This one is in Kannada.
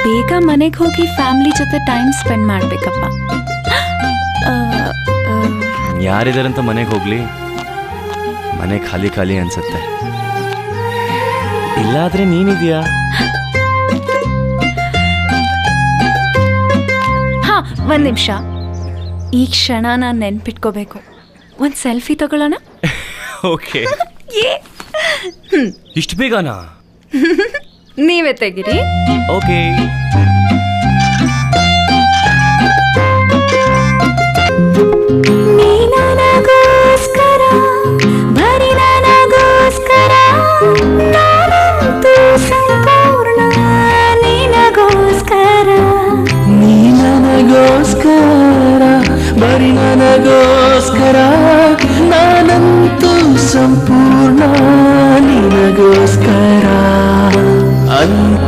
ಬೇಗ ಮನೆಗೆ ಹೋಗಿ ಫ್ಯಾಮಿಲಿ ಜೊತೆ ಟೈಮ್ ಸ್ಪೆಂಡ್ ಮಾಡ್ಬೇಕಪ್ಪ. ಯಾರಿದಾರಂತ ಮನೆಗೆ ಹೋಗ್ಲಿ, ಮನೆ ಖಾಲಿ ಖಾಲಿ ಅನ್ಸುತ್ತೆ. ಇಲ್ಲಾದ್ರೆ ನೀನಿದ್ಯಾ. ಹಾ, ಒಂದ್ ನಿಮಿಷ. ಈ ಕ್ಷಣ ನಾನು ನೆನ್ಪಿಟ್ಕೋಬೇಕು. ಒಂದ್ ಸೆಲ್ಫಿ ತಗೊಳ್ಳೋಣ. ಓಕೆ. ಇಷ್ಟು ಬೇಗನಾ? ನೀವೇ ತೆಗಿರಿ. ಓಕೆ.